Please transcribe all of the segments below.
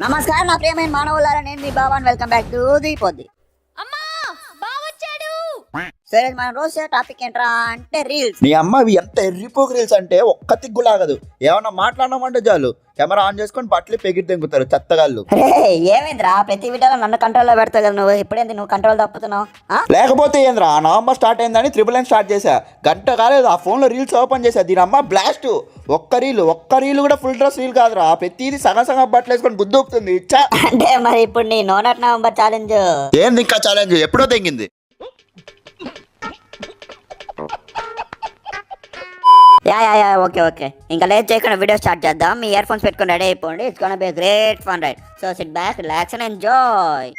నమస్కారం నా ప్రియమైన మానవులారా, నేను మీ Baban. Welcome back to the పొద్ది. అమ్మా బావొచ్చాడు. సరే, మనం రోజు టాపిక్ ఏంట్రా అంటే రీల్స్. నీ అమ్మ అవి ఎంత ఎర్రిపోకు రీల్స్ అంటే ఒక్క తిగ్గులాగదు. ఏమన్నా మాట్లాడమంటే చాలు కెమెరా ఆన్ చేసుకొని బట్టలు పెగిరి తెంగుతారు చెత్తగాళ్ళు. రే ఏమైందిరా, ప్రతి వీడియోలో నన్ను కంట్రోల్లో పెడతావు కదా నువ్వు. ఇప్పుడేంది నువ్వు కంట్రోల్ తప్పుతున్నావు? లేకపోతే ఏంద్రా, నవంబర్ స్టార్ట్ అయిందని 999 స్టార్ట్ చేశా. గంట కాలేదు ఆ ఫోన్లో రీల్స్ ఓపెన్ చేశా. దీని అమ్మ బ్లాస్ట్. ఒక్క రీలు కూడా ఫుల్ డ్రెస్ రీల్ కాదురా, ప్రతిది సగం సగం బట్టలు వేసుకొని బుద్ధి ఊపుతుంది. అంటే మరి ఇప్పుడు నీ నోనట్ నవంబర్ ఛాలెంజ్ ఏంది ఇంకా ఛాలెంజ్? ఎప్పుడో తెంగింది. ఓకే ఇంకా లేట్ చేయకుండా వీడియో స్టార్ట్ చేద్దాం. మీ ఇయర్ ఫోన్స్ పెట్టుకుని రెడీ అయిపోండి. It's gonna be great fun right. So sit back, relax and enjoy.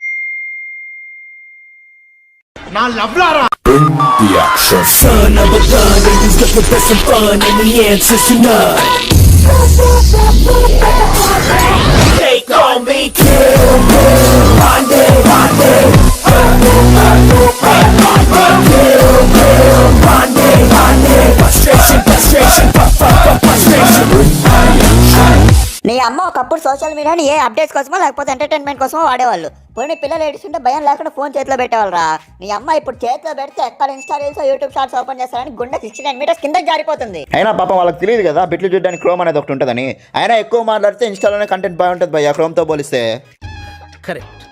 నా లవ్ లారా The action. Son of a gun, niggas got the best of fun, and the answer's tonight. They call me Kill Bill, Monday. Kill Bill, Monday. Frustration, frustration. నీ అమ్మ ఒకప్పుడు social మీడియాని ఏ updates కోసమో లేకపోతే entertainment కోసమో వాడేవాళ్ళు. పోనీ పిల్లలు ఏడుస్తుంటే భయం లేకుండా ఫోన్ చేతిలో పెట్టేవాళ్ళరా. నీ అమ్మ ఇప్పుడు చేతిలో పెడితే ఎక్కడ Insta reels, YouTube shorts open చేస్తారని గుండె 69 మీటర్స్ కింద జారిపోతుంది. అయినా పాపం వాళ్ళకి తెలియదు కదా బిట్లు చూడడానికి క్రోమ్ అనేది ఒకటి ఉంటుందని. అయినా ఎక్కువ మాట్లాడితే ఇన్స్టాలోనే కంటెంట్ బాగుంటుంది భయ్యా క్రోమ్తో పోలిస్తే. కరెక్ట్,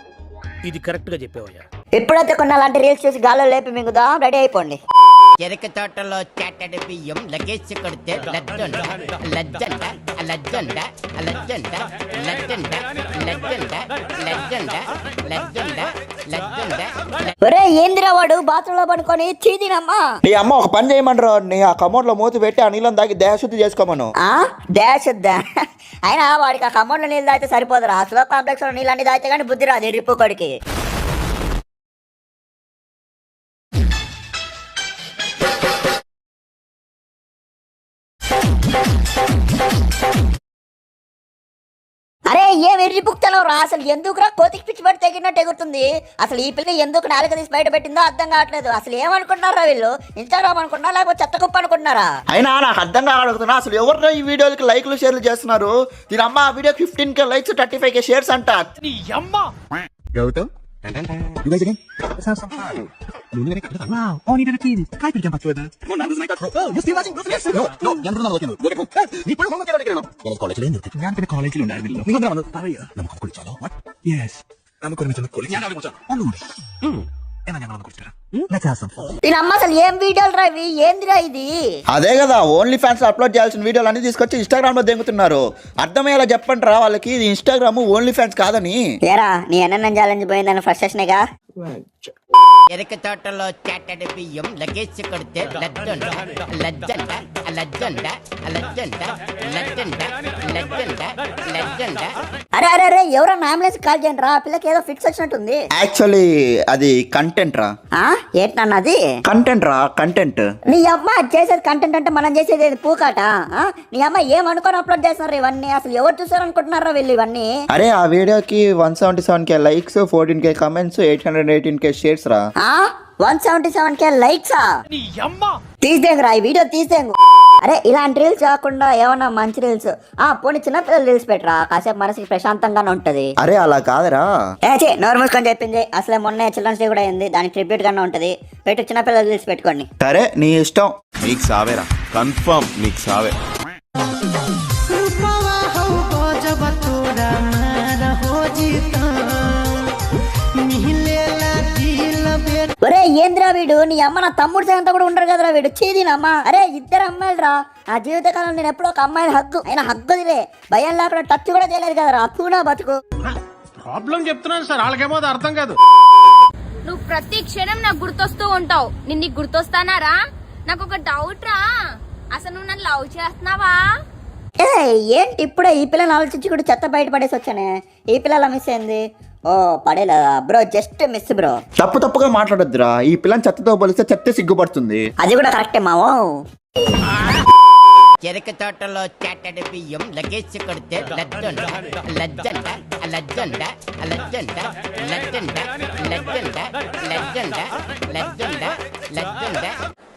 ఇది కరెక్ట్ గా చెప్పావయ్యా. ఇప్పుడైతే కొన్ని అలాంటి రీల్స్ చూసి గాల్లో లేపి మింగుదాం. రెడీ అయిపోండి. చెరక తోటలో చాటడి బియ్యం లగేసి కొడితే లజ్జండ లజ్జండ లజ్జండ లజ్జండ లజ్జండ లజ్జండ లజ్జండ లజ్జండ లజ్జండ. ఒరే ఏందిరా వాడు బాత్రూంలో పడుకొని చీదినమ్మా. నీ అమ్మ ఒక పని చేయమంటారు, నీ ఆ కమోడ్లో మూతి పెట్టి ఆ నీళ్ళని తాగి దేహశుద్ధి చేసుకోమను. దేశద్దా అయినా వాడికి ఆ కమ్మోడ్లో నీళ్ళు తాగితే సరిపోదురా. స్లో కాంప్లెక్స్ లో నీళ్ళు అన్ని తాగితే కానీ బుద్ధి రాదు రిప్పు కొడికి. అరే ఏం ఎర్రిపుక్తలో రా, అసలు ఎందుకురా కోతికి పిచ్చి పడి తెగినట్టు ఎగురుతుంది. అసలు ఈ పిల్ల ఎందుకు నాలుక తీసి బయట పెట్టిందో అర్థం కావట్లేదు. అసలు ఏమనుకుంటున్నారా వీళ్ళు? ఇన్స్టాగ్రామ్ అనుకుంటున్నారా లేకపోతే చెత్త కుప్ప అనుకుంటున్నారా? అయినా నాకు అర్థం కాగలుగుతున్నా అసలు ఎవరు ఈ వీడియోకి లైక్లు షేర్లు చేస్తున్నారు. దీని అమ్మ ఆ వీడియోకి 15K లైక్స్ 35K షేర్స్ అంట. నీ అమ్మ Gautam? You guys again? Let's have some fun. Wow, all needed a TV. Kai pidiam patueda. No, nada naika. Oh, you still watching? No, yan runna lokindu. Ni pulu honga kelalo. College college lendu. Yan pide college lo undaru villo. Ningo nanu tariya. Namakku kulichalo. What? Yes. Namakku kulichalo college. Yan avu kulichalo. Onnu. Ena yan kulichalo. Let's have some fun. దీని అమ్మ అసలు ఏం వీడియోలు రా ఇవి? ఏందిరా ఇది? అదే కదా ఓన్లీ ఫ్యాన్స్ అప్లోడ్ చేయాల్సిన వీడియోలు అన్ని తీసుకొచ్చి ఇన్స్టాగ్రామ్ లో దెంగుతున్నారు. అర్థమయ్యేలా చెప్పండి రా వాళ్ళకి, ఇది ఇన్స్టాగ్రామ్ ఓన్లీ ఫ్యాన్స్ కాదని. ఏరా నీ ఎన్న ఛాలెంజ్ పోయిందని ఫ్రస్ట్రేషనేగా. చెరక తోటలో చాటడి బియ్యం లగేసి కొడితే లజ్జండ లజ్జండ లజ్జండ లజ్జండ లజ్జండ లజ్జండ లజ్జండ. అరే ఎవరన్నా అంబులెన్స్ కాల్ చేయండి రా, పిల్లకి ఏదో ఫిక్స్ వచ్చినట్టుంది. యాక్చువల్లీ అది కంటెంట్ రా. ఏంటన్నది? కంటెంట్ రా, కంటెంట్. నీ అమ్మ చేసేది కంటెంట్ అంటే మనం చేసేది పూకాట. నీ అమ్మ ఏమనుకొని అప్లోడ్ చేస్తున్నారు ఇవన్నీ? అసలు ఎవరు చూసారు అనుకుంటున్నారా వీళ్ళు ఇవన్నీ? అరే ఆ వీడియోకి 177K likes, 14K comments, 818K shares రా. 177K లైక్సా? నీ అమ్మ తీసేంగురా ఈ వీడియో తీసేంగు. అరే ఇలాంటి రీల్స్ కాకుండా ఏమన్నా మంచి రీల్స్, పోనీ చిన్నపిల్లలు రీల్స్ పెట్టరా, కాసేపు మనసుకి ప్రశాంతంగానే ఉంటది. అరే అలా కాదురా. నోరు మూసుకొని చెప్పింది. అసలే మొన్న చిల్డ్రన్స్ డే కూడా అయింది, దానికి ట్రిబ్యూట్ గానే ఉంటది. పెట్టు చిన్నపిల్లలు రీల్స్ పెట్టుకోండి. సరే నీ ఇష్టం. నీకు సావేరా, కన్ఫర్మ్ నీకు సావే. ఒరే ఏంద్రా వీడు? నీ అమ్మ నా తమ్ముడు సగంతో కూడా ఉండరు కదరా వీడు. చేదినమ్మ. అరే ఇద్దరు అమ్మాయిలు రా. నా జీవితకాలం నేను ఎప్పుడో ఒక అమ్మాయిని అయినా హగ్గుదిలే, భయం లేకుండా టచ్ కూడా చేయలేదు కదరా. అప్పునా బతుకు. ప్రాబ్లం చెప్తున్నాను సార్, వాళ్ళకేమో అది అర్థం కాదు. నువ్వు ప్రతి క్షణం నాకు గుర్తొస్తూ ఉంటావు. నేను నీకు గుర్తొస్తానారా? నాకు ఒక డౌట్ రా, అసలు నువ్వు నన్ను లవ్ చేస్తున్నావా? ఏంటి ఇప్పుడే ఈ పిల్లని ఆలోచించి కూడా చెత్త బయట పడేసి వచ్చానే. ఈ పిల్లల మిస్ అయింది. ఓ పడేలేదా బ్రో, జస్ట్ మిస్ బ్రో. తప్పుగా మాట్లాడొద్దురా. ఈ పిల్లని చెత్తతో పోలిస్తే చెత్త సిగ్గుపడుతుంది. అది కూడా కరెక్టే మావో. చెరుకు తోటలో చాటడి బియ్యం లగేజ్ కొడితే లజ్జండ లజ్జండ లజ్జండ లజ్జండ లజ్జండ లజ్జండ లజ్జండ లజ్జండ లజ్జండ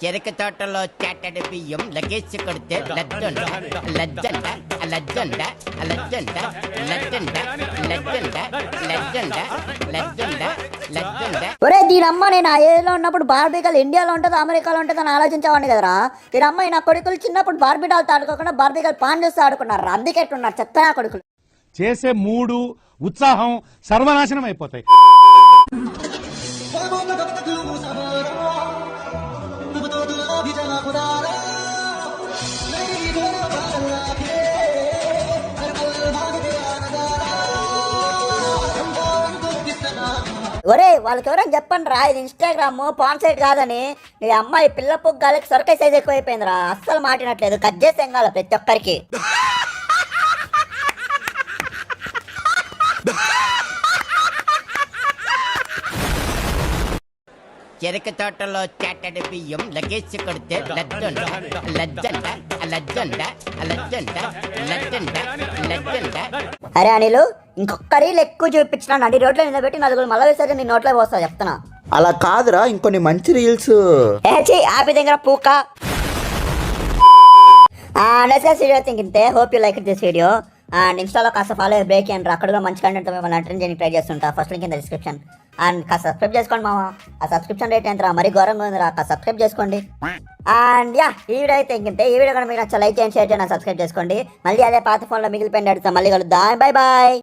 చెరుకు తోటలో చాటడి బియ్యం లగేజ్ కొడితే లజ్జండ లజ్జండ లజ్జండ లజ్జండ లజ్జండ లజ్జండ లజ్జండ లజ్జండ లజ్జండ. ఒరే దీనమ్మ నేను ఆ ఏజ్లో ఉన్నప్పుడు బార్బీ గర్ల్ ఇండియాలో ఉంటుందో అమెరికాలో ఉంటుందో అని ఆలోచించేవాడిని కదరా. దీనమ్మ నా కొడుకులు చిన్నప్పుడు బార్బీ డాల్తో ఆడుకోకుండా బార్బీ గర్ల్ పాన్ చేస్తూ ఆడుకున్నారు. అందుకే ఎట్టున్నారు చెత్త నా కొడుకులు. చేసే మూడు ఉత్సాహం సర్వనాశనం అయిపోతాయి. ఒరే వాళ్ళకి ఎవరైనా చెప్పండి రా, ఇది ఇన్స్టాగ్రామ్ పాన్ సైట్ కాదని. నీ అమ్మాయి పిల్ల పొగ్గాలకి సొరకాయ సైజ్ ఎక్కువైపోయిందిరా. అస్సలు మాటినట్లేదు. కట్ చేసి ఎంగాల ప్రతి ఒక్కరికి. చెరుకు తోటలో చాటడి బియ్యం లగేజ్ కొడితే లజ్జండ లజ్జండ లజ్జండ లజ్జండ లజ్జండ లజ్జండ. అరే అనిలు ఇంకొక రీల్ ఎక్కువ చూపించిన నడి రోడ్లో నిలబెట్టి నలుగురు మళ్ళీ వేసరికి నీ నోట్లో పోస్తా చెప్తున్నా. అలా కాదురా, ఇంకొన్ని మంచి రీల్స్. ఏచి ఆపి దగ్గర పూక. నెక్స్ట్ వీడియో థింక్ ఇంతే. Hope you like this video. And ఇన్స్టాలో కాస్త ఫాలో బ్రేక్ అండ్ అక్కడ కూడా మంచి కంటెంట్ మిమ్మల్ని అటెండ్ చేయడానికి ట్రై చేస్తుంటా. First link in the description. And కాస్త సబ్స్క్రైబ్ చేసుకోండి మామ. ఆ సబ్స్క్రిప్షన్ రేట్ ఎంతరా మరీ ఘోరంగా ఉందిరా. కాస్త సబ్స్క్రైబ్ చేసుకోండి. అండ్ యా ఈ వీడియో అయితే ఇంతే. ఈ వీడియో కూడా మీకు నచ్చ లైక్ చేయండి, షేర్ చేయండి, సబ్స్క్రైబ్ చేసుకోండి. మళ్ళీ అదే పాత ఫోన్లో మిగిలిపోయింది అడుగుతా. మళ్ళీ కలుద్దాం. Bye bye.